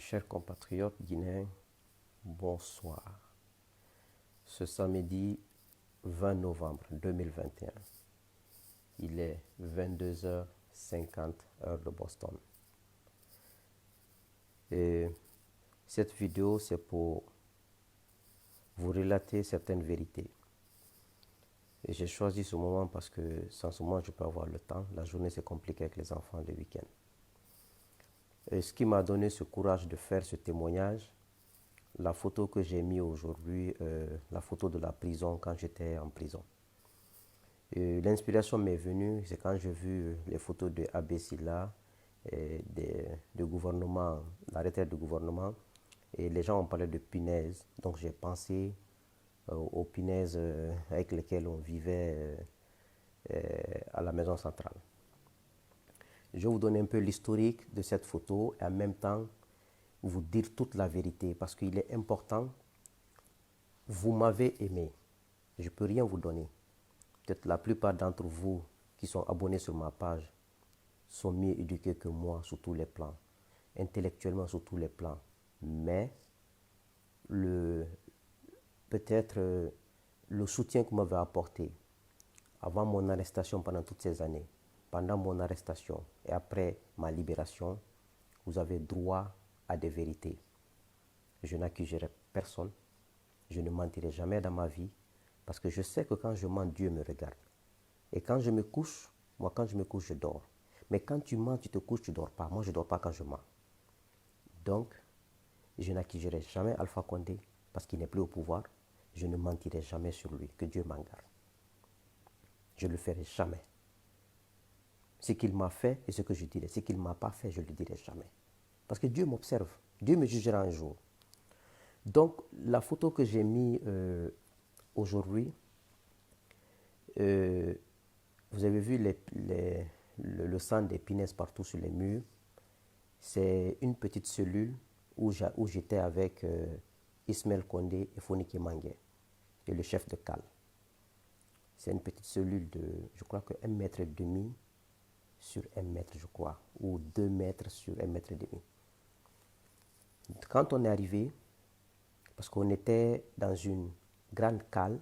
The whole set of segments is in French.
Chers compatriotes guinéens, bonsoir. Ce samedi 20 novembre 2021, il est 22h50 heure de Boston. Et cette vidéo, c'est pour vous relater certaines vérités. Et j'ai choisi ce moment parce que sans ce moment, je peux avoir le temps. La journée, c'est compliqué avec les enfants le week-end. Et ce qui m'a donné ce courage de faire ce témoignage, la photo que j'ai mise aujourd'hui, la photo de la prison quand j'étais en prison. L'inspiration m'est venue, c'est quand j'ai vu les photos de Abbé Sylla, du gouvernement, la retraite du gouvernement, et les gens ont parlé de punaises. Donc j'ai pensé aux punaises avec lesquelles on vivait à la maison centrale. Je vais vous donner un peu l'historique de cette photo et en même temps vous dire toute la vérité parce qu'il est important. Vous m'avez aimé, je ne peux rien vous donner. Peut-être la plupart d'entre vous qui sont abonnés sur ma page sont mieux éduqués que moi sur tous les plans, intellectuellement sur tous les plans. Mais peut-être le soutien que vous m'avez apporté avant mon arrestation pendant toutes ces années, pendant mon arrestation et après ma libération, vous avez droit à des vérités. Je n'accuserai personne, je ne mentirai jamais dans ma vie, parce que je sais que quand je mens, Dieu me regarde. Et quand je me couche, moi quand je me couche, je dors. Mais quand tu mens, tu te couches, tu ne dors pas. Moi, je ne dors pas quand je mens. Donc, je n'accuserai jamais Alpha Condé, parce qu'il n'est plus au pouvoir. Je ne mentirai jamais sur lui, que Dieu m'en garde. Je ne le ferai jamais. Ce qu'il m'a fait et ce que je dirai. Ce qu'il ne m'a pas fait, je ne le dirai jamais. Parce que Dieu m'observe. Dieu me jugera un jour. Donc, la photo que j'ai mise aujourd'hui, vous avez vu le sang des punaises partout sur les murs. C'est une petite cellule où j'étais avec Ismaël Condé et Fonike Mangué, et le chef de CAL. C'est une petite cellule de, je crois que 1,5 m sur 1 mètre, je crois, ou 2 mètres sur 1,5 m. Quand on est arrivé, parce qu'on était dans une grande cale,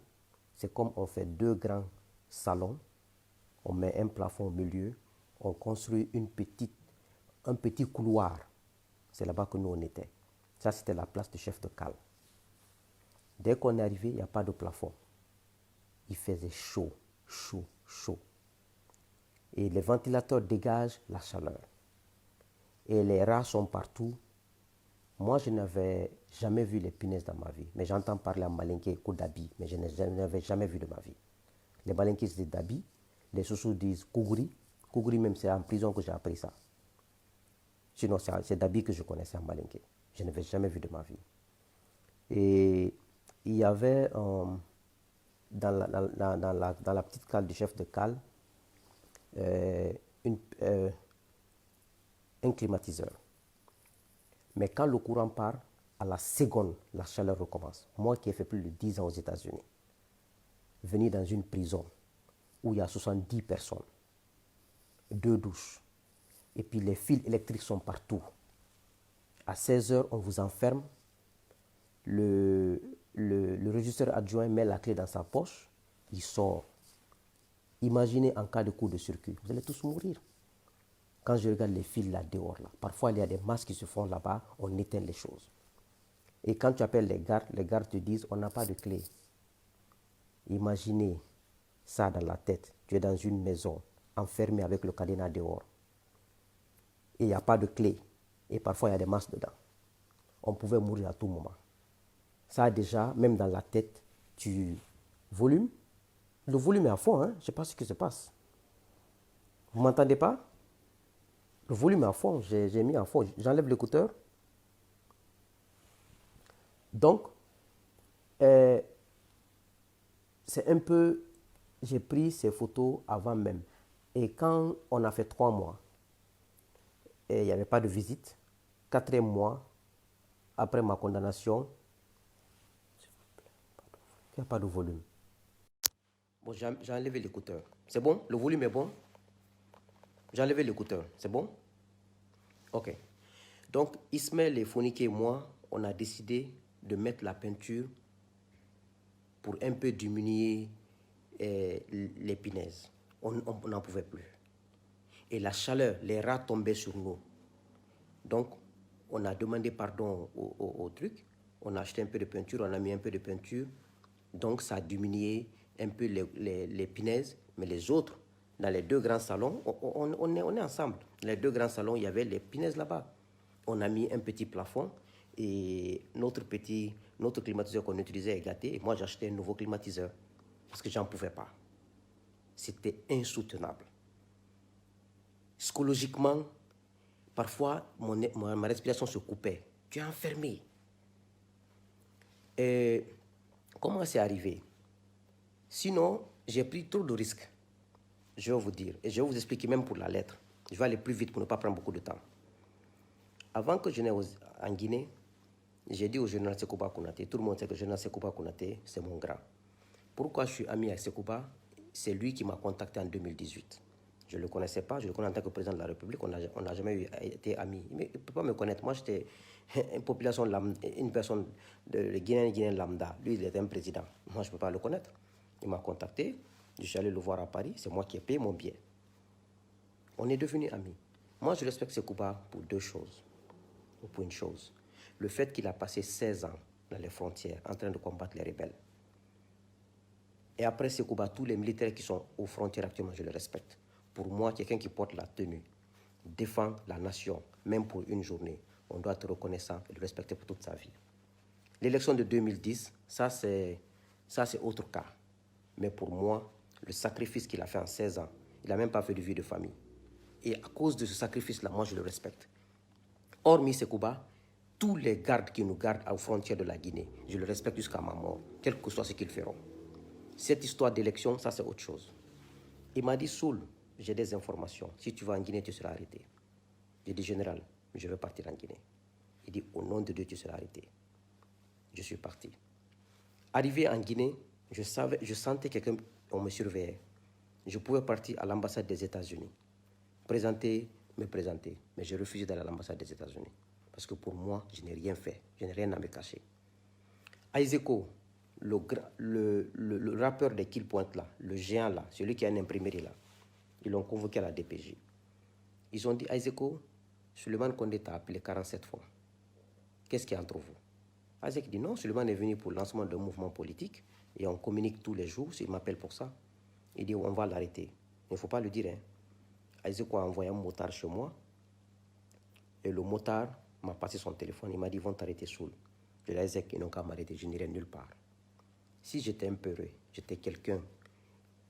c'est comme on fait 2 grands salons, on met un plafond au milieu, on construit un petit couloir. C'est là-bas que nous on était. Ça, c'était la place du chef de cale. Dès qu'on est arrivé, il n'y a pas de plafond. Il faisait chaud, chaud, chaud. Et les ventilateurs dégagent la chaleur. Et les rats sont partout. Moi, je n'avais jamais vu les punaises dans ma vie. Mais j'entends parler en malinké, Koudabi, mais je n'avais jamais vu de ma vie. Les malinké disent Dabi, les Soussous disent Kougouri. Kougouri, même, c'est en prison que j'ai appris ça. Sinon, c'est Dabi que je connaissais en malinké. Je n'avais jamais vu de ma vie. Et il y avait dans la petite cale du chef de cale un climatiseur. Mais quand le courant part, à la seconde, la chaleur recommence. Moi qui ai fait plus de 10 ans aux États-Unis, venir dans une prison où il y a 70 personnes, 2 douches, et puis les fils électriques sont partout. À 16 heures, on vous enferme. Le régisseur adjoint met la clé dans sa poche, il sort. Imaginez en cas de coup de circuit, vous allez tous mourir. Quand je regarde les fils là dehors, là, parfois il y a des masques qui se font là-bas, on éteint les choses. Et quand tu appelles les gardes te disent on n'a pas de clé. Imaginez ça dans la tête. Tu es dans une maison, enfermé avec le cadenas dehors. Et il n'y a pas de clé. Et parfois il y a des masques dedans. On pouvait mourir à tout moment. Ça déjà, même dans la tête, volume. Le volume est à fond, hein? Je ne sais pas ce qui se passe. Vous ne m'entendez pas? Le volume est à fond, j'ai mis à fond. J'enlève l'écouteur. Donc, c'est un peu, j'ai pris ces photos avant même. Et quand on a fait 3 mois, et il n'y avait pas de visite, 4e mois, après ma condamnation, il n'y a pas de volume. Bon, j'ai enlevé l'écouteur. C'est bon? Le volume est bon? J'ai enlevé l'écouteur. C'est bon? Ok. Donc, Ismaël et Fonike et moi, on a décidé de mettre la peinture pour un peu diminuer les punaises. On n'en pouvait plus. Et la chaleur, les rats tombaient sur nous. Donc, on a demandé pardon au truc. On a acheté un peu de peinture, on a mis un peu de peinture. Donc, ça a diminué un peu les punaises. Mais les autres, dans les deux grands salons, on est ensemble. Les deux grands salons, il y avait les punaises là-bas. On a mis un petit plafond et notre climatiseur qu'on utilisait est gâté. Et moi, j'ai acheté un nouveau climatiseur parce que j'en pouvais pas. C'était insoutenable. Psychologiquement, parfois, ma respiration se coupait. Tu es enfermé. Et comment c'est arrivé? Sinon, j'ai pris trop de risques. Je vais vous dire. Et je vais vous expliquer même pour la lettre. Je vais aller plus vite pour ne pas prendre beaucoup de temps. Avant que je n'aille en Guinée, j'ai dit au général Sekouba Konaté, tout le monde sait que le général Sekouba Konaté, c'est mon grand. Pourquoi je suis ami avec Sekouba? C'est lui qui m'a contacté en 2018. Je ne le connaissais pas, je le connais en tant que président de la République, on n'a jamais été amis. Mais il ne peut pas me connaître. Moi, j'étais une personne de Guinéen lambda. Lui, il était un président. Moi, je ne peux pas le connaître. Il m'a contacté, je suis allé le voir à Paris, c'est moi qui ai payé mon billet. On est devenus amis. Moi, je respecte Sekouba pour deux choses. Ou pour une chose. Le fait qu'il a passé 16 ans dans les frontières en train de combattre les rebelles. Et après Sekouba, tous les militaires qui sont aux frontières actuellement, je les respecte. Pour moi, quelqu'un qui porte la tenue, défend la nation, même pour une journée, on doit être reconnaissant et le respecter pour toute sa vie. L'élection de 2010, ça c'est autre cas. Mais pour moi, le sacrifice qu'il a fait en 16 ans, il n'a même pas fait de vie de famille. Et à cause de ce sacrifice-là, moi je le respecte. Hormis Sekouba, tous les gardes qui nous gardent aux frontières de la Guinée, je le respecte jusqu'à ma mort, quel que soit ce qu'ils feront. Cette histoire d'élection, ça c'est autre chose. Il m'a dit, Soul, j'ai des informations. Si tu vas en Guinée, tu seras arrêté. J'ai dit, général, je vais partir en Guinée. Il dit, au nom de Dieu, tu seras arrêté. Je suis parti. Arrivé en Guinée, je sentais quelqu'un, on me surveillait. Je pouvais partir à l'ambassade des États-Unis, me présenter, mais j'ai refusé d'aller à l'ambassade des États-Unis. Parce que pour moi, je n'ai rien fait, je n'ai rien à me cacher. Aizeko, le rappeur de Kill Point là, le géant là, celui qui a une imprimerie là, ils l'ont convoqué à la DPJ. Ils ont dit, Aizeko, Suleiman Kondé t'a appelé 47 fois. Qu'est-ce qu'il y a entre vous? Aizeko dit, non, Suleiman est venu pour le lancement d'un mouvement politique et on communique tous les jours, s'il m'appelle pour ça. Il dit, on va l'arrêter. Il ne faut pas le dire, hein. Aizeko a envoyé un motard chez moi et le motard m'a passé son téléphone. Il m'a dit, ils vont t'arrêter Soul. Je lui ai dit, ils n'ont qu'à m'arrêter, je n'irai nulle part. Si j'étais un peu heureux, j'étais quelqu'un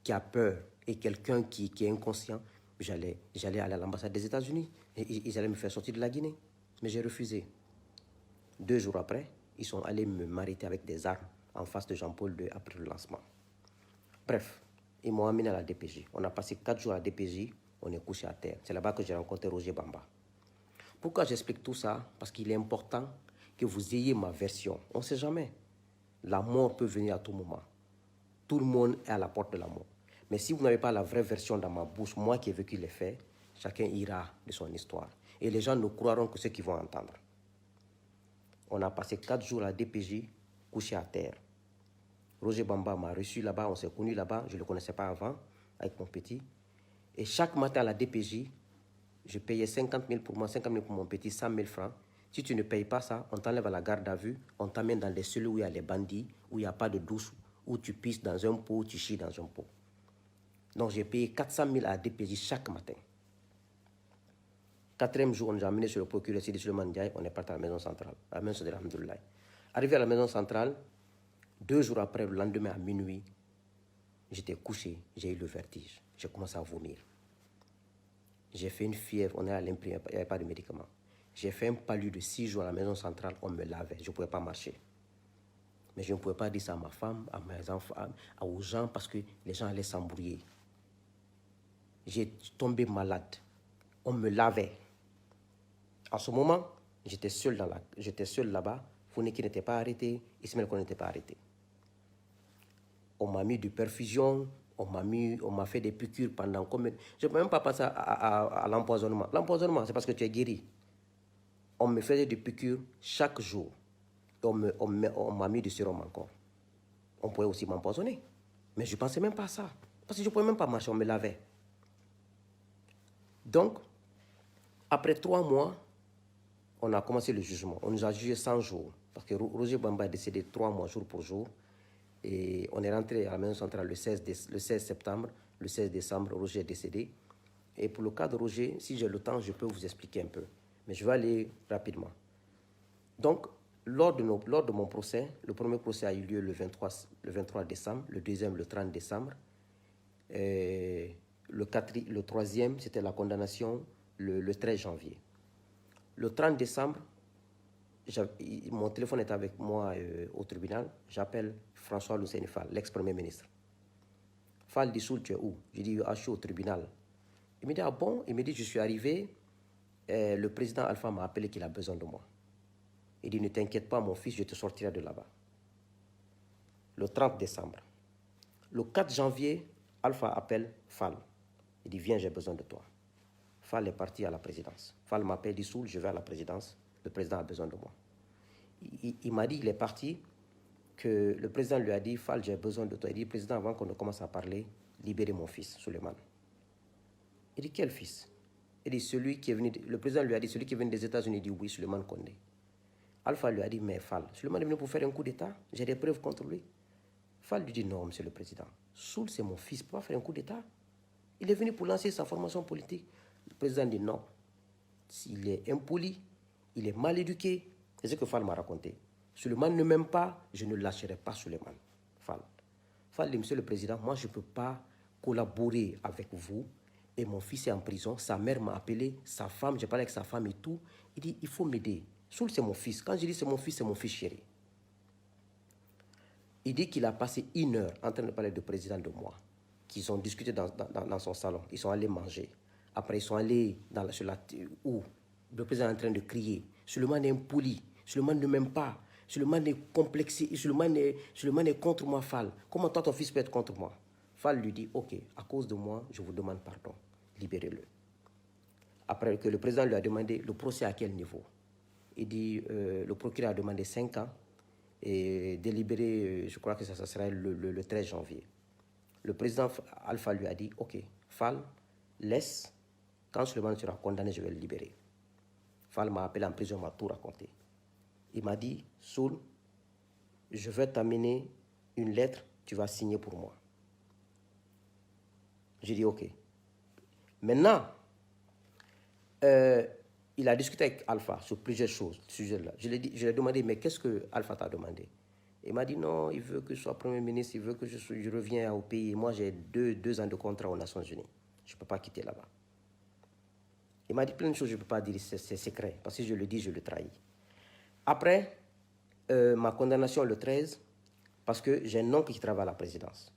qui a peur et quelqu'un qui est inconscient, j'allais aller à l'ambassade des États-Unis et ils allaient me faire sortir de la Guinée. Mais j'ai refusé. 2 jours après, ils sont allés m'arrêter avec des armes en face de Jean-Paul II après le lancement. Bref, ils m'ont amené à la DPJ. On a passé 4 jours à la DPJ, on est couché à terre. C'est là-bas que j'ai rencontré Roger Bamba. Pourquoi j'explique tout ça? Parce qu'il est important que vous ayez ma version. On ne sait jamais. La mort peut venir à tout moment. Tout le monde est à la porte de la mort. Mais si vous n'avez pas la vraie version dans ma bouche, moi qui ai vécu les faits, chacun ira de son histoire. Et les gens ne croiront que ce qu'ils vont entendre. On a passé 4 jours à la DPJ, couché à terre. Roger Bamba m'a reçu là-bas, on s'est connus là-bas, je ne le connaissais pas avant, avec mon petit. Et chaque matin à la DPJ, je payais 50 000 pour moi, 50 000 pour mon petit, 100 000 francs. Si tu ne payes pas ça, on t'enlève à la garde à vue, on t'amène dans des cellules où il y a les bandits, où il n'y a pas de douche, où tu pisses dans un pot, tu chies dans un pot. Donc j'ai payé 400 000 à la DPJ chaque matin. 4e jour, on nous a amené sur le procureur Sidi Suleiman Ndiaye, on est parti à la maison centrale, à la maison de l'Alhamdoulilah. Arrivé à la maison centrale, 2 jours après, le lendemain à minuit, j'étais couché, j'ai eu le vertige, j'ai commencé à vomir. J'ai fait une fièvre, on est à l'imprimerie, il n'y avait pas de médicaments. J'ai fait un palu de 6 jours à la maison centrale, on me lavait, je ne pouvais pas marcher. Mais je ne pouvais pas dire ça à ma femme, à mes enfants, aux gens, parce que les gens allaient s'embrouiller. J'ai tombé malade, on me lavait. En ce moment, j'étais seul là-bas, Foniki n'était pas arrêté, Ismaël Kone n'était pas arrêté. On m'a mis de perfusion, on m'a fait des piqûres pendant combien... Je ne peux même pas passer à l'empoisonnement. L'empoisonnement, c'est parce que tu es guéri. on me faisait des piqûres chaque jour. On m'a mis du sérum encore. On pouvait aussi m'empoisonner. Mais je ne pensais même pas à ça. Parce que je ne pouvais même pas marcher, on me lavait. Donc, après 3 mois, on a commencé le jugement. On nous a jugé 100 jours. Parce que Roger Bamba est décédé 3 mois, jour pour jour. Et on est rentré à la maison centrale le 16 septembre. Le 16 décembre, Roger est décédé. Et pour le cas de Roger, si j'ai le temps, je peux vous expliquer un peu. Mais je vais aller rapidement. Donc, lors de mon procès, le premier procès a eu lieu le 23 décembre, le deuxième le 30 décembre. Le troisième, c'était la condamnation le 13 janvier. Le 30 décembre, mon téléphone est avec moi au tribunal. J'appelle François Hussein Fall, l'ex-premier ministre. Fall dit, Soul, tu es où? Je dis, je suis au tribunal. Il me dit, ah bon? Il me dit, je suis arrivé. Le président Alpha m'a appelé qu'il a besoin de moi. Il dit, ne t'inquiète pas, mon fils, je te sortirai de là-bas. Le 30 décembre. Le 4 janvier, Alpha appelle Fall. Il dit, viens, j'ai besoin de toi. Fall est parti à la présidence. Fall m'appelle, dit, Soul, je vais à la présidence. Le président a besoin de moi. Il m'a dit, il est parti, que le président lui a dit, Fall, j'ai besoin de toi. Il dit, président, avant qu'on ne commence à parler, libérez mon fils, Suleiman. Il dit, quel fils? Il dit, celui qui est venu, le président lui a dit, celui qui est venu des États-Unis. Il dit, oui, Suleiman Kondé. Alpha lui a dit, mais Fall, Suleiman est venu pour faire un coup d'État, j'ai des preuves contre lui. Fall lui dit, non, monsieur le président, Soul, c'est mon fils, il ne peut pas faire un coup d'État. Il est venu pour lancer sa formation politique. Le président dit, non, s'il est impoli, il est mal éduqué. C'est ce que Fall m'a raconté. Suleiman ne m'aime pas, je ne lâcherai pas Suleiman. Fall dit, monsieur le président, moi je ne peux pas collaborer avec vous. Et mon fils est en prison, sa mère m'a appelé, sa femme, j'ai parlé avec sa femme et tout. Il dit, il faut m'aider. Soul, c'est mon fils. Quand je dis c'est mon fils chéri. Il dit qu'il a passé 1 heure en train de parler du président de moi, qu'ils ont discuté dans son salon. Ils sont allés manger. Après, ils sont allés où le président est en train de crier. Suleiman est impoli. Suleiman ne m'aime pas. Suleiman est complexé. Suleiman est contre moi, Fall. Comment toi, ton fils peut être contre moi? Fall lui dit, ok, à cause de moi, je vous demande pardon. Libérez-le. Après que le président lui a demandé le procès à quel niveau? Il dit, le procureur a demandé 5 ans et délibéré, je crois que ça sera le 13 janvier. Le président Alpha lui a dit, ok, Fall, laisse, quand Suleiman sera condamné, je vais le libérer. Fall m'a appelé en prison, m'a tout raconté. Il m'a dit, Soul, je vais t'amener une lettre, tu vas signer pour moi. J'ai dit, ok. Maintenant, il a discuté avec Alpha sur plusieurs choses, ce sujet-là. Je lui ai demandé, mais qu'est-ce que Alpha t'a demandé? Il m'a dit, non, il veut que je sois Premier ministre, il veut que je revienne au pays. Moi, j'ai 2 ans de contrat aux Nations Unies. Je ne peux pas quitter là-bas. Il m'a dit plein de choses, je ne peux pas dire, c'est secret. Parce que je le dis, je le trahis. Après, ma condamnation le 13, parce que j'ai un oncle qui travaille à la présidence.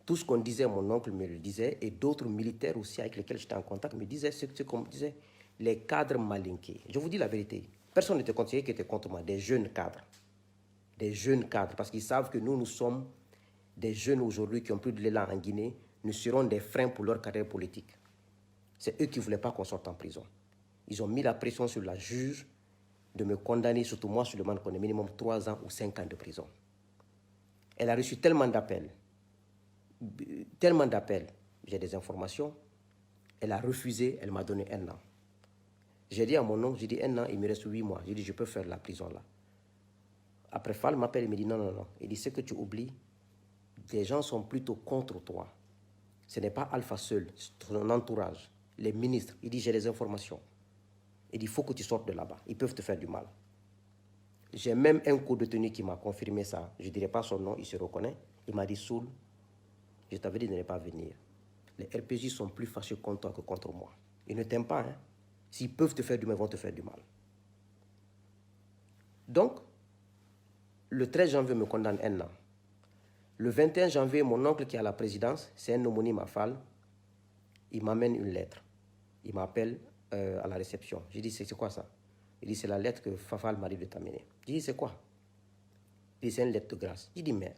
Tout ce qu'on disait, mon oncle me le disait, et d'autres militaires aussi avec lesquels j'étais en contact me disaient ce qu'on me disait, les cadres malinqués. Je vous dis la vérité, personne n'était conseillé qui était contre moi, des jeunes cadres. Des jeunes cadres, parce qu'ils savent que nous sommes des jeunes aujourd'hui qui ont plus de l'élan en Guinée, nous serons des freins pour leur carrière politique. C'est eux qui ne voulaient pas qu'on sorte en prison. Ils ont mis la pression sur la juge de me condamner, surtout moi, sur le mandat qu'on ait minimum 3 ans ou 5 ans de prison. Elle a reçu tellement d'appels, j'ai des informations, elle a refusé, elle m'a donné 1 an. J'ai dit à mon oncle, j'ai dit 1 an, il me reste 8 mois. J'ai dit, je peux faire la prison là. Après, Fall m'appelle, il me dit, non, non, non. Il dit, ce que tu oublies, les gens sont plutôt contre toi. Ce n'est pas Alpha seul, ton entourage, les ministres. Il dit, j'ai les informations. Il dit, il faut que tu sortes de là-bas. Ils peuvent te faire du mal. J'ai même un co-détenu qui m'a confirmé ça. Je ne dirai pas son nom, il se reconnaît. Il m'a dit, Soul, je t'avais dit de ne pas venir. Les RPG sont plus fâchés contre toi que contre moi. Ils ne t'aiment pas, hein. S'ils peuvent te faire du mal, ils vont te faire du mal. Donc, le 13 janvier, me condamne 1 an. Le 21 janvier, mon oncle qui est à la présidence, c'est un homonyme à Fall, il m'amène une lettre. Il m'appelle à la réception. J'ai dit, c'est quoi ça? Il dit, c'est la lettre que Fall m'a dit de t'amener. J'ai dit, c'est quoi? Il dit, c'est une lettre de grâce. J'ai dit, mais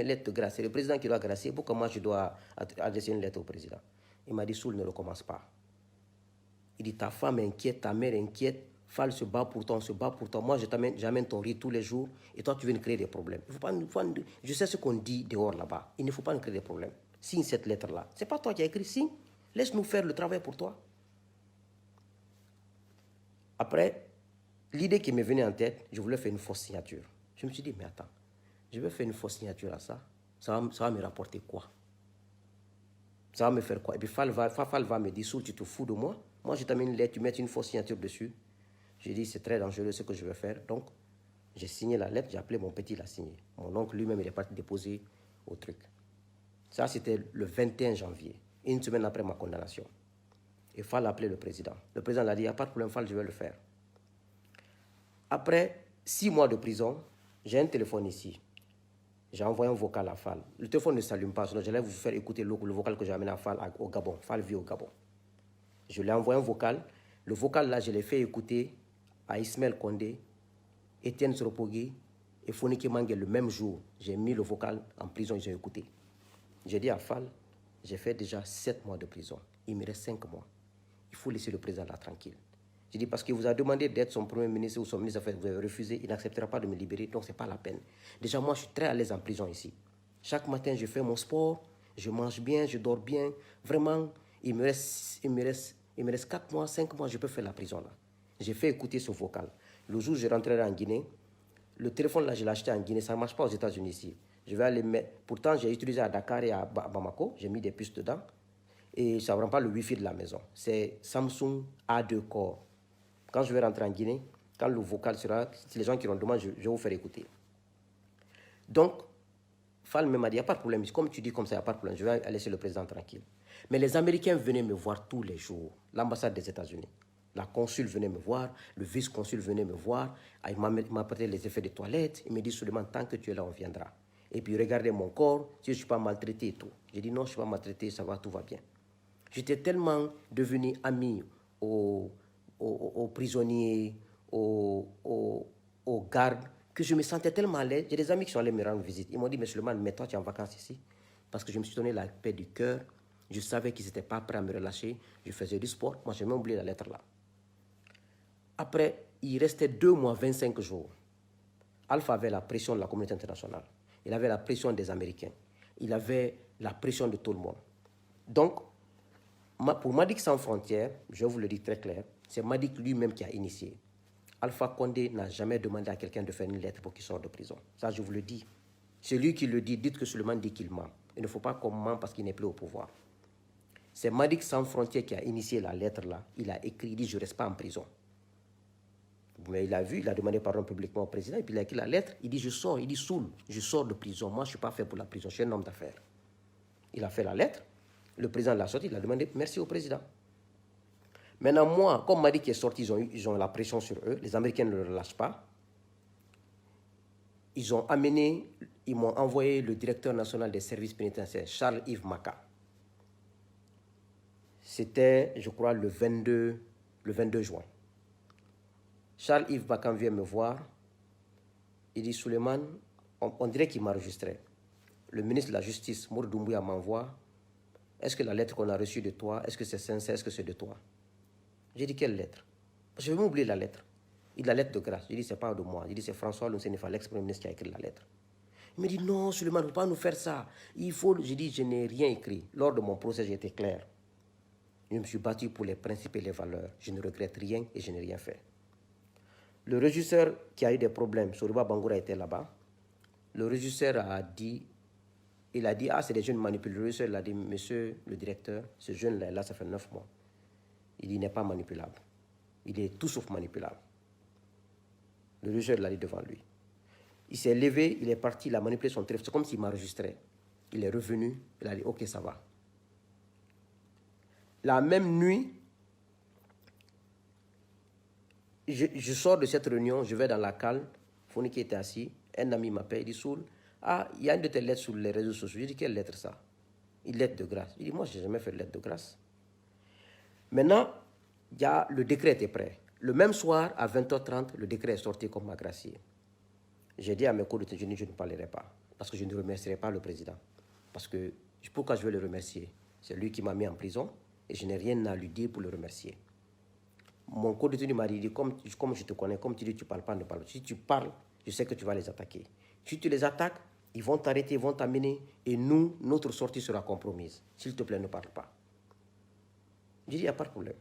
lettre de grâce, c'est le président qui doit gracier. Pourquoi moi je dois adresser une lettre au président? Il m'a dit, Soul, ne recommence pas. Il dit, ta femme est inquiète, ta mère est inquiète. Fall se bat pour toi, on se bat pour toi. Moi, j'amène ton riz tous les jours et toi, tu viens de créer des problèmes. Je sais ce qu'on dit dehors là-bas. Il ne faut pas nous créer des problèmes. Signe cette lettre-là. Ce n'est pas toi qui as écrit, signe. Laisse-nous faire le travail pour toi. Après, l'idée qui m'est venue en tête, je voulais faire une fausse signature. Je me suis dit, mais attends, je vais faire une fausse signature à ça. Ça va me rapporter quoi? Ça va me faire quoi? Et puis Fall va me dire, Soul, tu te fous de moi? Moi, je t'amène une lettre, tu mets une fausse signature dessus. J'ai dit, c'est très dangereux ce que je vais faire. Donc, j'ai signé la lettre, j'ai appelé mon petit, il a signé. Mon oncle lui-même, il est parti déposer au truc. Ça, c'était le 21 janvier, une semaine après ma condamnation. Et Fall a appelé le président. Le président l'a dit, il n'y a pas de problème, Fall, je vais le faire. Après 6 mois de prison, j'ai un téléphone ici. J'ai envoyé un vocal à Fall. Le téléphone ne s'allume pas, sinon j'allais vous faire écouter le vocal que j'ai amené à Fall au Gabon. Fall vit au Gabon. Je lui ai envoyé un vocal. Le vocal, là, je l'ai fait écouter à Ismaël Condé, Étienne Sropogui et Fonike Mangue le même jour. J'ai mis le vocal en prison, ils ont écouté. J'ai dit à Fall, j'ai fait déjà 7 mois de prison. Il me reste 5 mois. Il faut laisser le président là tranquille. J'ai dit parce qu'il vous a demandé d'être son premier ministre ou son ministre des Affaires, vous avez refusé, il n'acceptera pas de me libérer, donc ce n'est pas la peine. Déjà, moi, je suis très à l'aise en prison ici. Chaque matin, je fais mon sport, je mange bien, je dors bien. Vraiment, il me reste 4 mois, 5 mois, je peux faire la prison là. J'ai fait écouter ce vocal. Le jour où je rentrerai en Guinée, le téléphone là, je l'ai acheté en Guinée, ça ne marche pas aux États-Unis ici. Je vais aller mettre. Pourtant, j'ai utilisé à Dakar et à Bamako, j'ai mis des puces dedans. Et ça ne prend pas le Wi-Fi de la maison. C'est Samsung A2 Core. Quand je vais rentrer en Guinée, quand le vocal sera, si les gens qui le demandent, je vais vous faire écouter. Donc, Fall m'a dit, il n'y a pas de problème. Comme tu dis comme ça, il n'y a pas de problème. Je vais laisser le président tranquille. Mais les Américains venaient me voir tous les jours. L'ambassade des États-Unis. La consul venait me voir, le vice-consul venait me voir. Il m'a apporté les effets de toilette. Il me dit seulement, tant que tu es là, on viendra. Et puis, regardez mon corps, si je ne suis pas maltraité et tout. J'ai dit, non, je ne suis pas maltraité, ça va, tout va bien. J'étais tellement devenu ami aux prisonniers, aux gardes, que je me sentais tellement à l'aise. J'ai des amis qui sont allés me rendre visite. Ils m'ont dit, mais Suleiman, mais toi, tu es en vacances ici. Parce que je me suis donné la paix du cœur. Je savais qu'ils n'étaient pas prêts à me relâcher. Je faisais du sport. Moi, j'ai même oublié la lettre là. Après, il restait 2 mois, 25 jours. Alpha avait la pression de la communauté internationale. Il avait la pression des Américains. Il avait la pression de tout le monde. Donc, pour Madik Sans Frontières, je vous le dis très clair, c'est Madik lui-même qui a initié. Alpha Condé n'a jamais demandé à quelqu'un de faire une lettre pour qu'il sorte de prison. Ça, je vous le dis. C'est lui qui le dit. Dites que Suleiman dit qu'il ment. Il ne faut pas qu'on ment parce qu'il n'est plus au pouvoir. C'est Madik Sans Frontières qui a initié la lettre là. Il a écrit, il dit, je ne reste pas en prison. Mais il a vu, il a demandé pardon publiquement au président, et puis il a écrit la lettre, il dit, je sors, il dit, Soul, je sors de prison. Moi, je ne suis pas fait pour la prison, je suis un homme d'affaires. Il a fait la lettre, le président l'a sorti, il a demandé merci au président. Maintenant, moi, comme Madik est sorti, ils ont la pression sur eux, les Américains ne le relâchent pas. Ils m'ont envoyé le directeur national des services pénitentiaires, Charles-Yves Maka. C'était, je crois, le 22 juin. Charles-Yves Maka vient me voir. Il dit, Suleiman, on dirait qu'il m'a enregistré. Le ministre de la Justice, Mour Doumbouya, m'envoie. Est-ce que la lettre qu'on a reçue de toi, est-ce que c'est sincère, est-ce que c'est de toi? J'ai dit, quelle lettre? Je vais m'oublier la lettre. Il dit, la lettre de grâce. J'ai dit, c'est pas de moi. J'ai dit, c'est François Lounsenefa, l'ex-premier ministre, qui a écrit la lettre. Il me dit, non, Suleiman, il ne faut pas nous faire ça. Il faut. J'ai dit, je n'ai rien écrit. Lors de mon procès, j'ai été clair. Je me suis battu pour les principes et les valeurs. Je ne regrette rien et je n'ai rien fait. Le régisseur qui a eu des problèmes, Soriba Bangoura était là-bas. Le régisseur a dit, ah, c'est des jeunes manipulés. Le régisseur a dit, monsieur le directeur, ce jeune-là, ça fait 9 mois. Il dit, il n'est pas manipulable. Il est tout sauf manipulable. Le régisseur l'a dit devant lui. Il s'est levé, il est parti, il a manipulé son téléphone. C'est comme s'il m'a enregistré. Il est revenu, il a dit, ok, ça va. La même nuit, je sors de cette réunion, je vais dans la cale. Foni qui était assis, un ami m'appelle, il dit, Soul, ah, il y a une de tes lettres sur les réseaux sociaux. Je dis, quelle lettre ça? Une lettre de grâce. Il dit, moi, je n'ai jamais fait de lettre de grâce. Maintenant, le décret était prêt. Le même soir, à 20h30, le décret est sorti comme gracié. J'ai dit à mes co-détenus, je ne parlerai pas, parce que je ne remercierai pas le président. Parce que, pourquoi je vais le remercier? C'est lui qui m'a mis en prison, et je n'ai rien à lui dire pour le remercier. mon co-détenu m'a dit, comme je te connais, comme tu dis, tu ne parles pas, ne parle pas. Si tu parles, je sais que tu vas les attaquer. Si tu les attaques, ils vont t'arrêter, ils vont t'amener, et nous, notre sortie sera compromise. S'il te plaît, ne parle pas. J'ai dit, il n'y a pas de problème.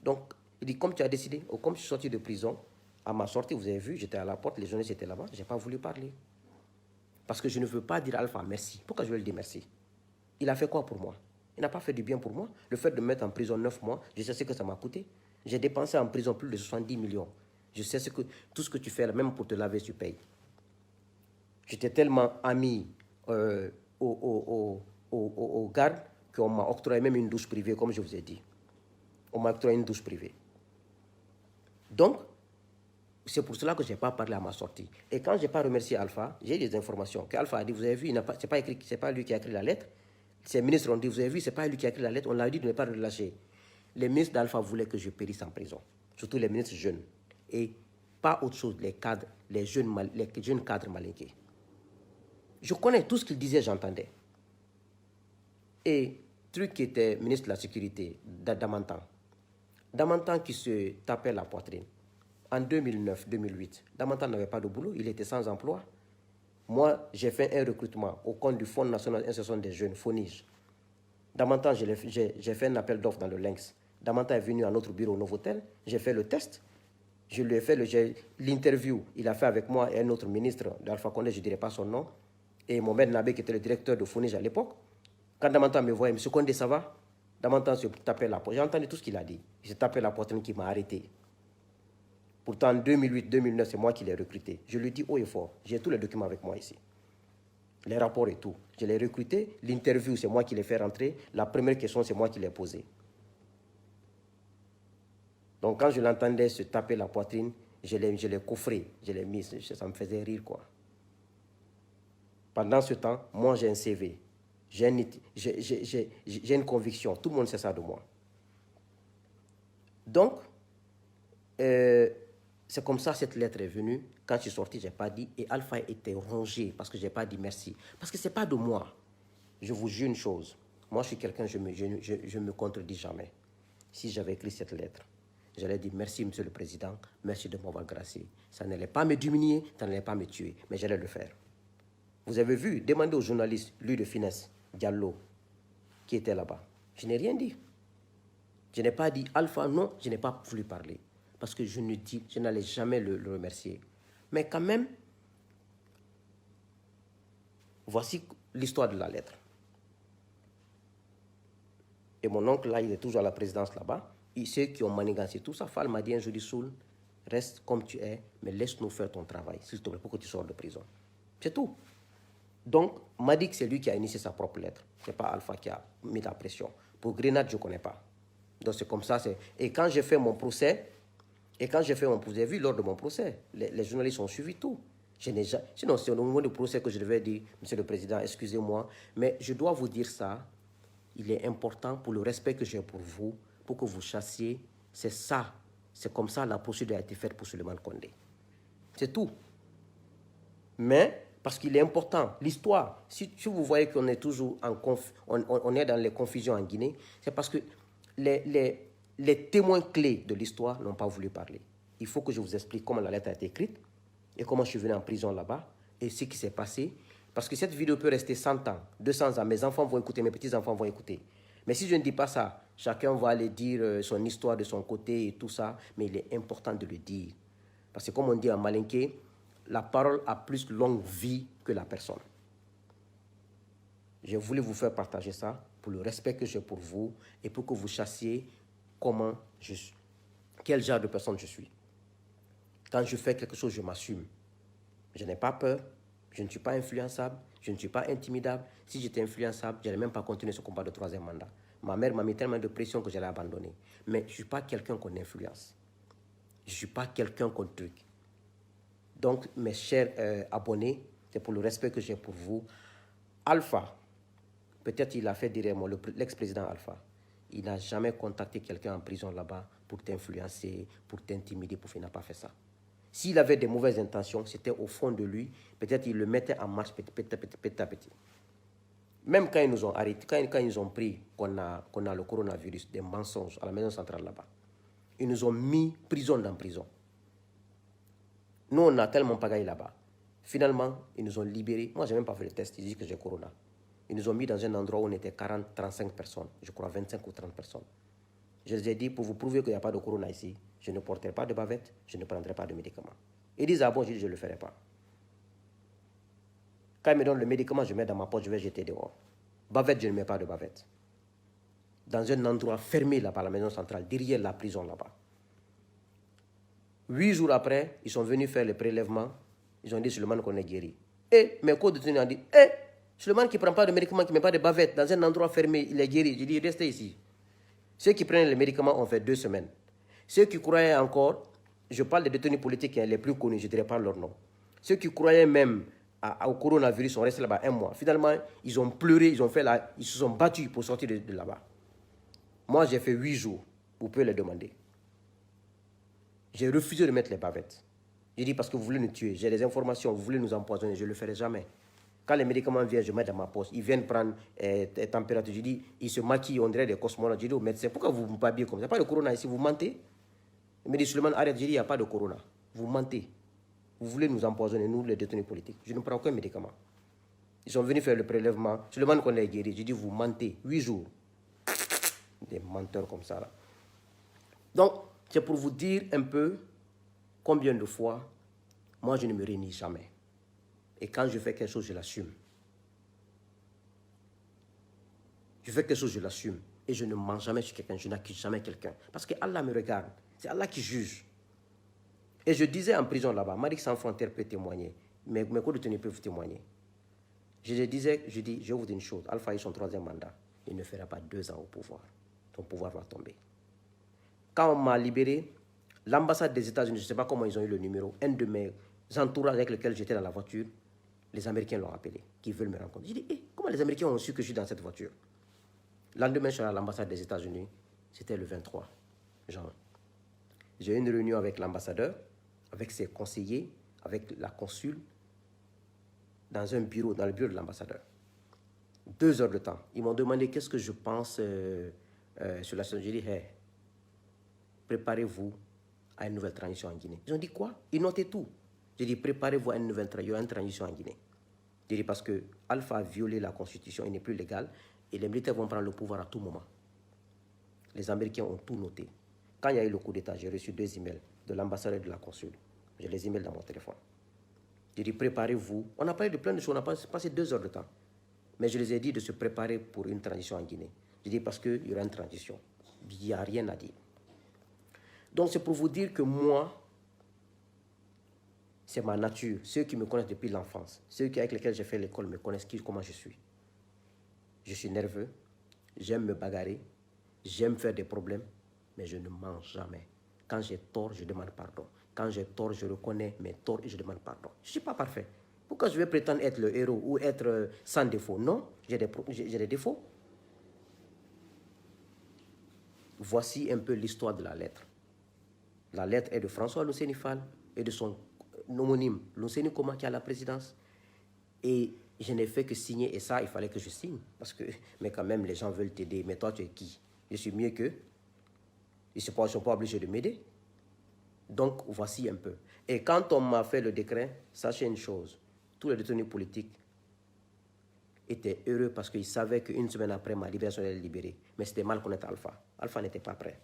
Donc, il dit, comme tu as décidé, ou comme je suis sorti de prison, à ma sortie, vous avez vu, j'étais à la porte, les journalistes étaient là-bas, je n'ai pas voulu parler. Parce que je ne veux pas dire à Alpha merci. Pourquoi je vais lui dire merci? Il a fait quoi pour moi? Il n'a pas fait du bien pour moi. Le fait de me mettre en prison 9 mois, je sais ce que ça m'a coûté. J'ai dépensé en prison plus de 70 millions. Je sais tout ce que tu fais, là, même pour te laver, tu payes. J'étais tellement ami aux gardes qu'on m'a octroyé même une douche privée, comme je vous ai dit. On m'a octroyé une douche privée. Donc, c'est pour cela que je n'ai pas parlé à ma sortie. Et quand je n'ai pas remercié Alpha, j'ai des informations qu'Alpha a dit, vous avez vu, ce n'est pas lui qui a écrit la lettre. Ces ministres ont dit, vous avez vu, ce n'est pas lui qui a écrit la lettre, on l'a dit de ne pas le relâcher. Les ministres d'Alpha voulaient que je périsse en prison, surtout les ministres jeunes. Et pas autre chose, les jeunes cadres malinqués. Je connais tout ce qu'ils disaient, j'entendais. Et truc qui était ministre de la Sécurité, Damantan. Damantan qui se tapait la poitrine. En 2009-2008, Damantan n'avait pas de boulot, il était sans emploi. Moi, j'ai fait un recrutement au compte du Fonds national d'insertion des jeunes, FONIJ. Damantan, j'ai fait un appel d'offres dans le Lynx. Damantan est venu à notre bureau au Novotel, j'ai fait le test, je lui ai fait l'interview. Il a fait avec moi et un autre ministre d'Alpha Condé, je ne dirai pas son nom, et Mohamed Nabé, qui était le directeur de FONIJ à l'époque. Quand Damantan me voyait, M. Condé, ça va? Damantan se tapait la poitrine. J'ai entendu tout ce qu'il a dit. Il s'est tapé la poitrine qui m'a arrêté. Pourtant, en 2008-2009, c'est moi qui l'ai recruté. Je lui dis haut et fort. J'ai tous les documents avec moi ici. Les rapports et tout. Je l'ai recruté. L'interview, c'est moi qui l'ai fait rentrer. La première question, c'est moi qui l'ai posée. Donc, quand je l'entendais se taper la poitrine, je l'ai coffré. Je l'ai mis. Ça me faisait rire, quoi. Pendant ce temps, moi, j'ai un CV. J'ai une conviction. Tout le monde sait ça de moi. Donc, c'est comme ça cette lettre est venue. Quand je suis sorti, je n'ai pas dit. Et Alpha était rongé parce que je n'ai pas dit merci. Parce que ce n'est pas de moi. Je vous jure une chose. Moi, je suis quelqu'un, je me contredis jamais. Si j'avais écrit cette lettre, j'allais dire merci, Monsieur le Président, merci de m'avoir gracié. Ça n'allait pas me diminuer, ça n'allait pas me tuer, mais j'allais le faire. Vous avez vu, demandez aux journalistes, lui de finesse, Diallo, qui était là-bas. Je n'ai rien dit. Je n'ai pas dit Alpha, non, je n'ai pas voulu parler. Parce que je n'allais jamais le remercier. Mais quand même, voici l'histoire de la lettre. Et mon oncle, là, il est toujours à la présidence là-bas. Et ceux qui ont manigancé tout ça, Fall m'a dit un jour, Soul, reste comme tu es, mais laisse-nous faire ton travail, s'il te plaît, pour que tu sors de prison. C'est tout. Donc, m'a dit que c'est lui qui a initié sa propre lettre. Ce n'est pas Alpha qui a mis la pression. Pour Grenade, je ne connais pas. Donc, c'est comme ça. Et quand j'ai fait mon procès, vous avez vu lors de mon procès, les journalistes ont suivi tout. Sinon, c'est au moment du procès que je devais dire, Monsieur le Président, excusez-moi, mais je dois vous dire ça. Il est important pour le respect que j'ai pour vous, pour que vous chassiez. C'est ça. C'est comme ça la procédure a été faite pour Souleymane Condé. C'est tout. Mais, parce qu'il est important, l'histoire, si vous voyez qu'on est toujours on est dans les confusions en Guinée, c'est parce que les témoins clés de l'histoire n'ont pas voulu parler. Il faut que je vous explique comment la lettre a été écrite et comment je suis venu en prison là-bas et ce qui s'est passé. Parce que cette vidéo peut rester 100 ans, 200 ans. Mes enfants vont écouter, mes petits-enfants vont écouter. Mais si je ne dis pas ça, chacun va aller dire son histoire de son côté et tout ça. Mais il est important de le dire. Parce que comme on dit en malinké, la parole a plus longue vie que la personne. J'ai voulu vous faire partager ça pour le respect que j'ai pour vous et pour que vous chassiez comment je suis, quel genre de personne je suis. Quand je fais quelque chose, je m'assume. Je n'ai pas peur, je ne suis pas influençable, je ne suis pas intimidable. Si j'étais influençable, je n'allais même pas continuer ce combat de 3e mandat. Ma mère m'a mis tellement de pression que j'allais abandonner. Mais je ne suis pas quelqu'un qu'on influence. Je ne suis pas quelqu'un qu'on truc. Donc, mes chers abonnés, c'est pour le respect que j'ai pour vous. Alpha, peut-être il a fait derrière moi, l'ex-président Alpha. Il n'a jamais contacté quelqu'un en prison là-bas pour t'influencer, pour t'intimider, il n'a pas fait ça. S'il avait des mauvaises intentions, c'était au fond de lui. Peut-être il le mettait en marche petit à petit. Même quand ils nous ont arrêtés, quand ils ont pris qu'on a le coronavirus, des mensonges à la maison centrale là-bas, Ils nous ont mis prison dans prison. Nous, on a tellement pagaillé là-bas. Finalement, ils nous ont libérés. Moi, je n'ai même pas fait le test. Ils disent que j'ai corona. Ils nous ont mis dans un endroit où on était 40, 35 personnes. Je crois 25 ou 30 personnes. Je les ai dit, pour vous prouver qu'il n'y a pas de corona ici, je ne porterai pas de bavette, je ne prendrai pas de médicaments. Ils disent, ah bon, je dis, je ne le ferai pas. Quand ils me donnent le médicament, je mets dans ma poche, je vais jeter dehors. Bavette, je ne mets pas de bavette. Dans un endroit fermé là-bas, la maison centrale, derrière la prison là-bas. 8 jours après, ils sont venus faire le prélèvement. Ils ont dit, Suleiman, qu'on est guéri. Et mes co-détenus ont dit, Suleiman qui ne prend pas de médicaments, qui ne met pas de bavette, dans un endroit fermé, il est guéri. J'ai dit, restez ici. Ceux qui prennent les médicaments ont fait 2 semaines. Ceux qui croyaient encore, je parle des détenus politiques les plus connus, je ne dirai pas leur nom. Ceux qui croyaient même au coronavirus sont restés là-bas 1 mois. Finalement, ils ont pleuré, ils se sont battus pour sortir de là-bas. Moi, j'ai fait 8 jours. Vous pouvez les demander. J'ai refusé de mettre les bavettes. J'ai dit parce que vous voulez nous tuer. J'ai des informations, vous voulez nous empoisonner. Je ne le ferai jamais. Quand les médicaments viennent, je mets dans ma poche. Ils viennent prendre température. Je dis, ils se maquillent, on dirait des cosmonautes. Je dis aux médecins, pourquoi vous ne pas bien comme ça? Il n'y a pas de corona ici, vous mentez. Il me dit, Suleiman, arrête. Je dis, il n'y a pas de corona. Vous mentez. Vous voulez nous empoisonner, nous, les détenus politiques. Je ne prends aucun médicament. Ils sont venus faire le prélèvement. Suleiman, qu'on est guéri. Je dis, vous mentez. 8 jours. Des menteurs comme ça, là. Donc, c'est pour vous dire un peu combien de fois, moi, je ne me réunis jamais. Et quand je fais quelque chose, je l'assume. Je fais quelque chose, je l'assume. Et je ne mens jamais sur quelqu'un, je n'accuse jamais quelqu'un. Parce que Allah me regarde. C'est Allah qui juge. Et je disais en prison là-bas, Malik Sans Frontières peut témoigner. Mes co-détenus peuvent témoigner. Je disais, je dis, je vous dis une chose. Alpha est son 3e mandat. Il ne fera pas 2 ans au pouvoir. Son pouvoir va tomber. Quand on m'a libéré, l'ambassade des États-Unis, je ne sais pas comment ils ont eu le numéro, un de mes entourages avec lesquels j'étais dans la voiture, les Américains l'ont appelé, qui veulent me rencontrer. J'ai dit, comment les Américains ont su que je suis dans cette voiture? Le lendemain, je suis à l'ambassade des États-Unis, c'était le 23 janvier. J'ai eu une réunion avec l'ambassadeur, avec ses conseillers, avec la consul, dans le bureau de l'ambassadeur. 2 heures de temps. Ils m'ont demandé qu'est-ce que je pense sur la situation. J'ai dit, hey, préparez-vous à une nouvelle transition en Guinée. Ils ont dit quoi? Ils notaient tout. J'ai dit, préparez-vous à une nouvelle transition en Guinée. J'ai dit, parce que Alpha a violé la constitution, il n'est plus légal, et les militaires vont prendre le pouvoir à tout moment. Les Américains ont tout noté. Quand il y a eu le coup d'État, j'ai reçu 2 emails de l'ambassadeur et de la consul. J'ai les emails dans mon téléphone. J'ai dit, préparez-vous. On a parlé de plein de choses, on a passé 2 heures de temps. Mais je les ai dit de se préparer pour une transition en Guinée. J'ai dit, parce qu'il y aura une transition. Il n'y a rien à dire. Donc, c'est pour vous dire que moi, c'est ma nature. Ceux qui me connaissent depuis l'enfance, ceux avec lesquels j'ai fait l'école me connaissent comment je suis. Je suis nerveux, j'aime me bagarrer, j'aime faire des problèmes, mais je ne mens jamais. Quand j'ai tort, je demande pardon. Quand j'ai tort, je reconnais mes torts et je demande pardon. Je ne suis pas parfait. Pourquoi je vais prétendre être le héros ou être sans défaut? Non, j'ai des défauts. Voici un peu l'histoire de la lettre. La lettre est de François Luceni Fall et de son homonyme, Luceni Koma, qui est à la présidence. Et je n'ai fait que signer, et ça, il fallait que je signe. Parce que, mais quand même, les gens veulent t'aider. Mais toi, tu es qui? Je suis mieux qu'eux. Ils ne sont pas obligés de m'aider. Donc, voici un peu. Et quand on m'a fait le décret, sachez une chose. Tous les détenus politiques étaient heureux parce qu'ils savaient qu'une semaine après, ma libération allait libérer. Mais c'était mal connaître Alpha. Alpha n'était pas prêt.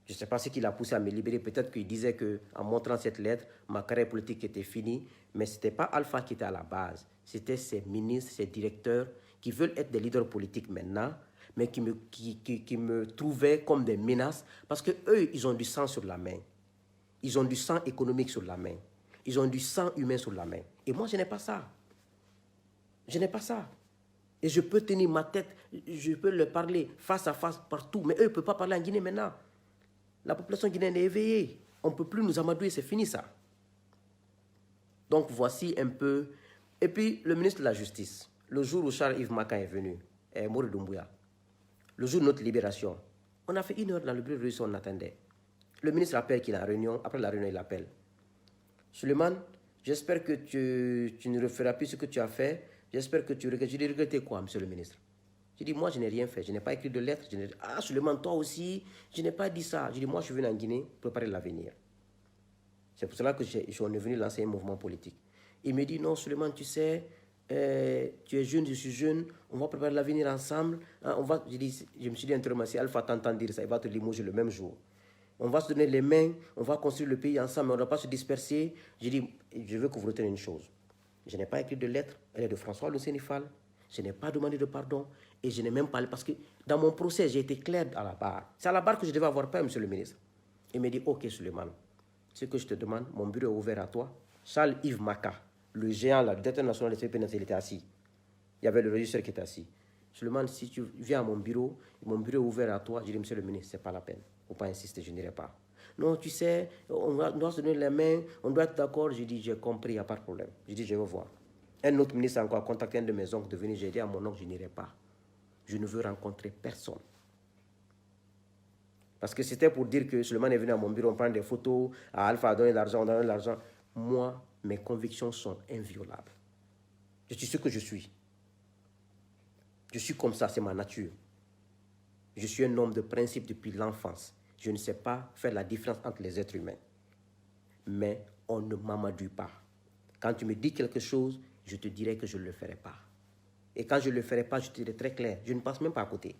Je ne sais pas ce qui l'a poussé à me libérer. Peut-être qu'il disait qu'en montrant cette lettre, ma carrière politique était finie. Mais ce n'était pas Alpha qui était à la base. C'était ses ministres, ses directeurs qui veulent être des leaders politiques maintenant, mais qui me trouvaient comme des menaces parce qu'eux, ils ont du sang sur la main. Ils ont du sang économique sur la main. Ils ont du sang humain sur la main. Et moi, je n'ai pas ça. Je n'ai pas ça. Et je peux tenir ma tête, je peux leur parler face à face partout. Mais eux, ils ne peuvent pas parler en Guinée maintenant. La population guinéenne est éveillée. On ne peut plus nous amadouer, c'est fini ça. Donc voici un peu. Et puis le ministre de la Justice, le jour où Charles-Yves Makan est venu, et Maurice Doumbouya, le jour de notre libération, on a fait 1 heure dans le bureau de réunion, on attendait. Le ministre appelle qu'il est en réunion, après la réunion, il appelle. Suleiman, j'espère que tu ne referas plus ce que tu as fait. J'espère que tu regrettes. Je dis, regretter quoi, monsieur le ministre? J'ai dit, moi, je n'ai rien fait. Je n'ai pas écrit de lettre. Ah, Suleiman, toi aussi, je n'ai pas dit ça. J'ai dit, moi, je suis venu en Guinée préparer l'avenir. C'est pour cela que je suis venu lancer un mouvement politique. Il me dit, non, Suleiman, tu sais, tu es jeune, je suis jeune, on va préparer l'avenir ensemble. Hein, je me suis dit intérieurement, si Alpha t'entend dire ça, il va te limoger le même jour. On va se donner les mains, on va construire le pays ensemble, mais on ne va pas se disperser. J'ai dit, je veux que vous reteniez une chose. Je n'ai pas écrit de lettre, elle est de François Le Sénifal. Je n'ai pas demandé de pardon et je n'ai même pas... Parce que dans mon procès, j'ai été clair à la barre. C'est à la barre que je devais avoir peur, monsieur le ministre. Il me dit, ok, Suleiman, ce que je te demande, mon bureau est ouvert à toi. Charles-Yves Maka, le géant, le directeur national de CPNS, il était assis. Il y avait le régisseur qui était assis. Suleiman, si tu viens à mon bureau est ouvert à toi. Je dis, monsieur le ministre, ce n'est pas la peine. Il ne faut pas insister, je n'irai pas. Non, tu sais, on doit se donner les mains, on doit être d'accord. Je dis, j'ai compris, il n'y a pas de problème. Je dis, je vais voir. Un autre ministre a encore contacté un de mes oncles de venir. J'ai dit à mon oncle, je n'irai pas. Je ne veux rencontrer personne. Parce que c'était pour dire que Suleiman est venu à mon bureau, on prend des photos, à Alpha a donné de l'argent, on donne de l'argent. Moi, mes convictions sont inviolables. Je suis ce que je suis. Je suis comme ça, c'est ma nature. Je suis un homme de principe depuis l'enfance. Je ne sais pas faire la différence entre les êtres humains. Mais on ne m'amadouille pas. Quand tu me dis quelque chose, je te dirai que je ne le ferai pas. Et quand je ne le ferai pas, je te dirai très clair, je ne passe même pas à côté.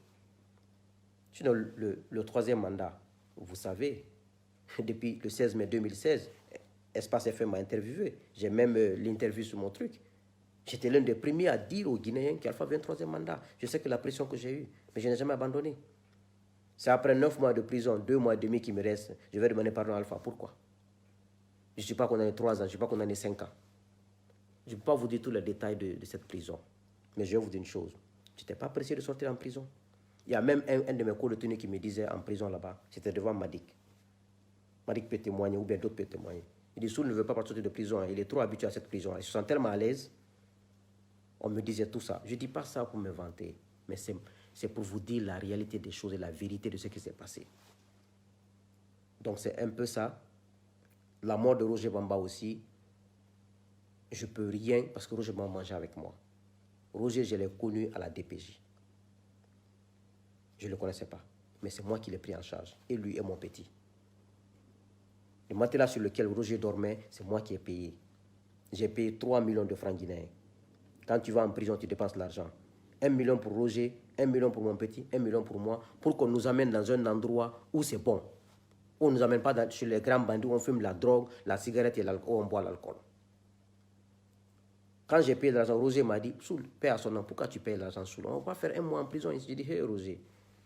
Sinon, le troisième mandat, vous savez, depuis le 16 mai 2016, Espace FM m'a interviewé. J'ai même l'interview sur mon truc. J'étais l'un des premiers à dire aux Guinéens qu'Alpha avait un troisième mandat. Je sais que la pression que j'ai eue, mais je n'ai jamais abandonné. C'est après 9 mois de prison, 2 mois et demi qui me restent, je vais demander pardon à Alpha. Pourquoi? Je ne suis pas condamné 3 ans, je ne suis pas condamné 5 ans. Je ne peux pas vous dire tous les détails de cette prison. Mais je vais vous dire une chose. Je n'étais pas pressé de sortir en prison. Il y a même un de mes co-détenus qui me disait en prison là-bas, c'était devant Madik. Madik peut témoigner, ou bien d'autres peuvent témoigner. Il dit, Soul ne veut pas sortir de prison, il est trop habitué à cette prison. Il se sent tellement à l'aise. On me disait tout ça. Je ne dis pas ça pour me vanter, mais c'est pour vous dire la réalité des choses et la vérité de ce qui s'est passé. Donc c'est un peu ça. La mort de Roger Bamba aussi, je ne peux rien parce que Roger Bamba mangeait avec moi. Roger, je l'ai connu à la DPJ. Je ne le connaissais pas, mais c'est moi qui l'ai pris en charge, et lui et mon petit. Le matelas sur lequel Roger dormait, c'est moi qui ai payé. J'ai payé 3 millions de francs guinéens. Quand tu vas en prison, tu dépenses l'argent. 1 million pour Roger, 1 million pour mon petit, 1 million pour moi, pour qu'on nous amène dans un endroit où c'est bon. Où on ne nous amène pas chez les grands bandits où on fume la drogue, la cigarette et l'alcool, où on boit l'alcool. Quand j'ai payé l'argent, Roger m'a dit, Soul, paie à son nom, pourquoi tu payes l'argent Soul? On va pas faire 1 mois en prison. J'ai dit, hey Roger,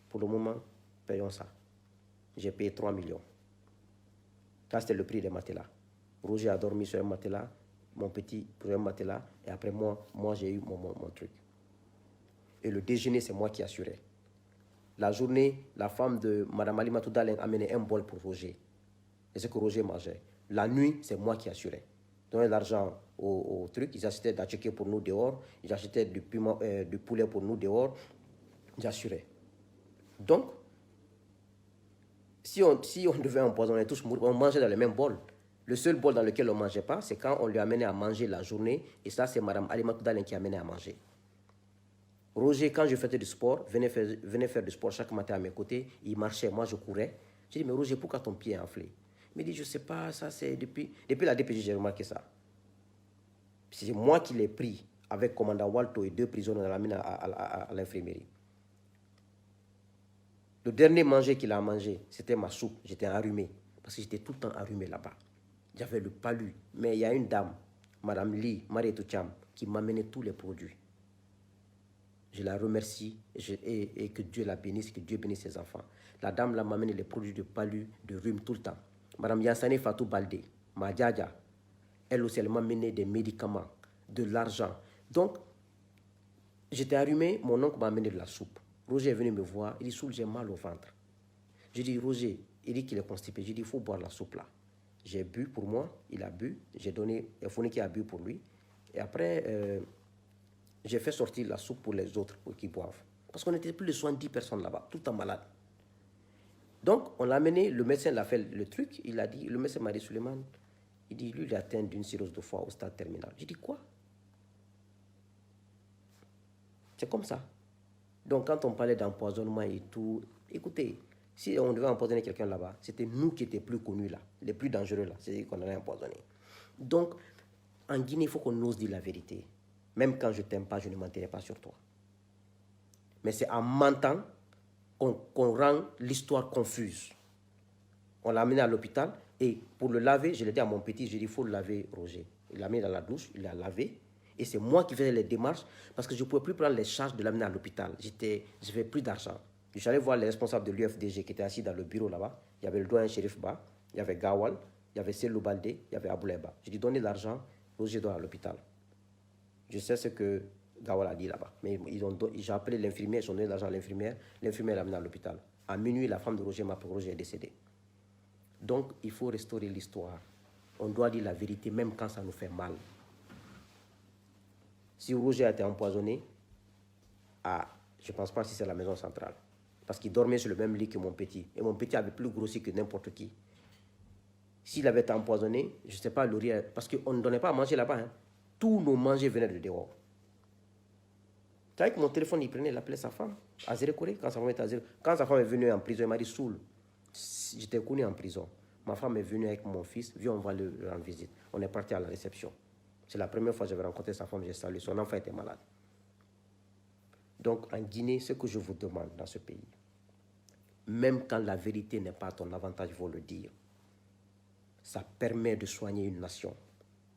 pour le moment, payons ça. J'ai payé 3 millions. Ça, c'était le prix des matelas. Roger a dormi sur un matelas, mon petit sur un matelas, et après moi j'ai eu mon truc. Et le déjeuner, c'est moi qui assurais. La journée, la femme de Mme Alimatou Daleng amenait un bol pour Roger. Et ce que Roger mangeait. La nuit, c'est moi qui assurais. Je donnais l'argent au truc, ils achetaient d'atchiquer pour nous dehors, ils achetaient du poulet pour nous dehors, j'assurais. Donc, si on devait empoisonner tous, on mangeait dans le même bol. Le seul bol dans lequel on ne mangeait pas, c'est quand on lui amenait à manger la journée, et ça, c'est Mme Alimatou Daleng qui amenait à manger. Roger, quand je faisais du sport, venait faire du sport chaque matin à mes côtés, il marchait, moi je courais. J'ai dit, mais Roger, pourquoi ton pied est enflé? Il me dit, je ne sais pas, ça c'est depuis la DPJ, j'ai remarqué ça. C'est moi qui l'ai pris avec commandant Walto et 2 prisonniers dans la mine à l'infirmerie. Le dernier manger qu'il a mangé, c'était ma soupe. J'étais enrhumé, parce que j'étais tout le temps enrhumé là-bas. J'avais le palu. Mais il y a une dame, Mme Lee, Marietou Cham, qui m'amenait tous les produits. Je la remercie et que Dieu la bénisse, que Dieu bénisse ses enfants. La dame là m'amenait les produits de palu, de rhume tout le temps. Mme Yansane Fatou Baldé, ma djadja, elle aussi, elle m'amenait des médicaments, de l'argent. Donc, j'étais enrhumé, mon oncle m'a amené de la soupe. Roger est venu me voir, il dit, Soul, j'ai mal au ventre. J'ai dit, Roger, il dit qu'il est constipé. J'ai dit, il faut boire la soupe là. J'ai bu pour moi, il a bu, j'ai donné, Founé qui a bu pour lui. Et après, j'ai fait sortir la soupe pour les autres, pour qu'ils boivent. Parce qu'on était plus de 70 personnes là-bas, tout le temps malades. Donc, on l'a amené, le médecin l'a fait le truc, il a dit, le médecin m'a dit, Suleiman, il dit, lui, il est atteint d'une cirrhose de foie au stade terminal. J'ai dit, quoi? C'est comme ça. Donc, quand on parlait d'empoisonnement et tout, écoutez, si on devait empoisonner quelqu'un là-bas, c'était nous qui étions plus connus là, les plus dangereux là, c'est qu'on allait empoisonner. Donc, en Guinée, il faut qu'on ose dire la vérité. Même quand je ne t'aime pas, je ne mentirai pas sur toi. Mais c'est en mentant qu'on rend l'histoire confuse. On l'a amené à l'hôpital et pour le laver, je l'ai dit à mon petit, je lui ai dit, il faut le laver, Roger. Il l'a mis dans la douche, il l'a lavé. Et c'est moi qui faisais les démarches parce que je ne pouvais plus prendre les charges de l'amener à l'hôpital. Je n'avais plus d'argent. Je suis allé voir les responsables de l'UFDG qui étaient assis dans le bureau là-bas. Il y avait le doyen Shérif Ba, il y avait Gawal, il y avait Selou Baldé, il y avait Abouleba. Je lui ai dit, donnez l'argent, Roger doit à l'hôpital. Je sais ce que Gawal a dit là-bas. Mais j'ai appelé l'infirmière, ils ont donné l'argent à l'infirmière. L'infirmière l'a amené à l'hôpital. À minuit, la femme de Roger m'a appelé, Roger est décédé. Donc, il faut restaurer l'histoire. On doit dire la vérité, même quand ça nous fait mal. Si Roger a été empoisonné, je ne pense pas si c'est la maison centrale. Parce qu'il dormait sur le même lit que mon petit. Et mon petit avait plus grossi que n'importe qui. S'il avait été empoisonné, je ne sais pas, Laurier, parce qu'on ne donnait pas à manger là-bas. Hein. Tous nos manger venaient de dehors. Tu savais que mon téléphone, il prenait, il appelait sa femme, Azere Corée, quand sa femme était à Azere. Quand sa femme est venue en prison, elle m'a dit, Soul, j'étais connu en prison. Ma femme est venue avec mon fils, viens, on va le rendre visite. On est parti à la réception. C'est la première fois que j'avais rencontré sa femme, j'ai salué. Son enfant était malade. Donc, en Guinée, ce que je vous demande dans ce pays, même quand la vérité n'est pas à ton avantage, il faut le dire. Ça permet de soigner une nation.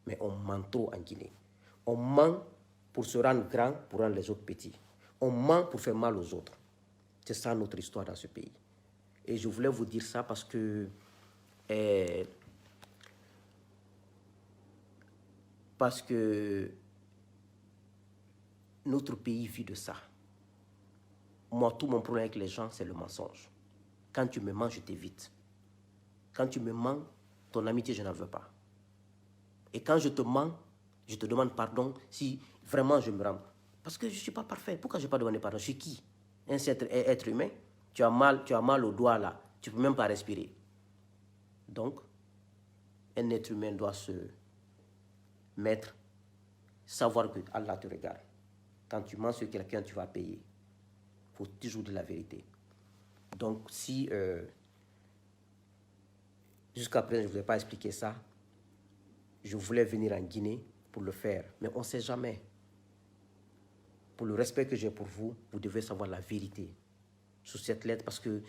Mais on ment trop en Guinée. On ment pour se rendre grand, pour rendre les autres petits. On ment pour faire mal aux autres. C'est ça notre histoire dans ce pays. Et je voulais vous dire ça parce que notre pays vit de ça. Moi, tout mon problème avec les gens, c'est le mensonge. Quand tu me mens, je t'évite. Quand tu me mens, ton amitié, je n'en veux pas. Et quand je te mens, je te demande pardon si vraiment je me rends. Parce que je ne suis pas parfait. Pourquoi je n'ai pas demandé pardon? Je suis qui? Un être humain. Tu as mal au doigt là. Tu ne peux même pas respirer. Donc, un être humain doit se mettre, savoir que Allah te regarde. Quand tu mens sur quelqu'un, tu vas payer. Il faut toujours dire la vérité. Donc, si jusqu'à présent, je ne vous ai pas expliqué ça, je voulais venir en Guinée pour le faire. Mais on ne sait jamais. Pour le respect que j'ai pour vous, vous devez savoir la vérité sur cette lettre. Parce que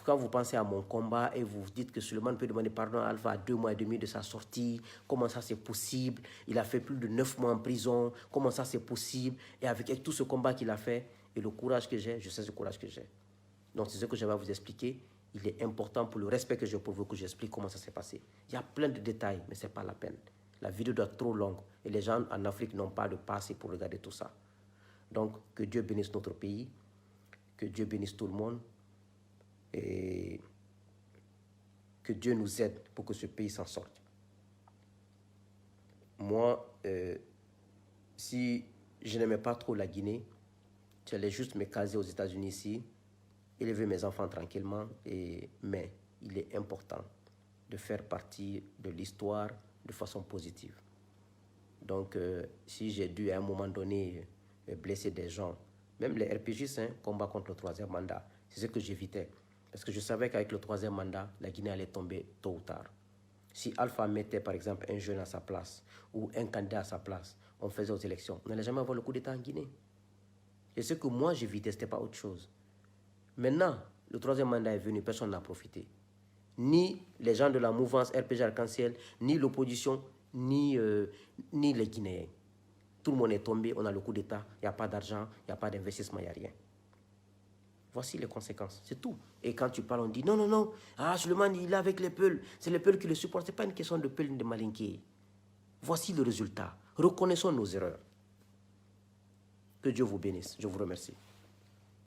quand vous pensez à mon combat et vous dites que Suleiman peut demander pardon à Alpha à 2 mois et demi de sa sortie, comment ça c'est possible? Il a fait plus de 9 mois en prison, comment ça c'est possible? Et avec tout ce combat qu'il a fait et le courage que j'ai, je sais le courage que j'ai. Donc c'est ce que j'avais à vous expliquer. Il est important pour le respect que j'ai pour vous que j'explique comment ça s'est passé. Il y a plein de détails, mais ce n'est pas la peine. La vidéo doit être trop longue et les gens en Afrique n'ont pas de passé pour regarder tout ça. Donc, que Dieu bénisse notre pays, que Dieu bénisse tout le monde et que Dieu nous aide pour que ce pays s'en sorte. Moi, si je n'aimais pas trop la Guinée, j'allais juste me caser aux États-Unis ici, élever mes enfants tranquillement, mais il est important de faire partie de l'histoire de façon positive. Donc, si j'ai dû à un moment donné blesser des gens, même les RPGistes, combat contre le 3e mandat, c'est ce que j'évitais. Parce que je savais qu'avec le 3e mandat, la Guinée allait tomber tôt ou tard. Si Alpha mettait par exemple un jeune à sa place ou un candidat à sa place, on faisait aux élections, on n'allait jamais avoir le coup d'État en Guinée. Et ce que moi j'évitais, ce n'était pas autre chose. Maintenant, le 3e mandat est venu, personne n'a profité. Ni les gens de la mouvance RPG Arc-en-Ciel, ni l'opposition, ni les Guinéens. Tout le monde est tombé, on a le coup d'État, il n'y a pas d'argent, il n'y a pas d'investissement, il n'y a rien. Voici les conséquences, c'est tout. Et quand tu parles, on dit non, Suleiman, il est avec les Peuls, c'est les Peuls qui le supportent, ce n'est pas une question de Peuls ni de Malinké. Voici le résultat. Reconnaissons nos erreurs. Que Dieu vous bénisse, je vous remercie.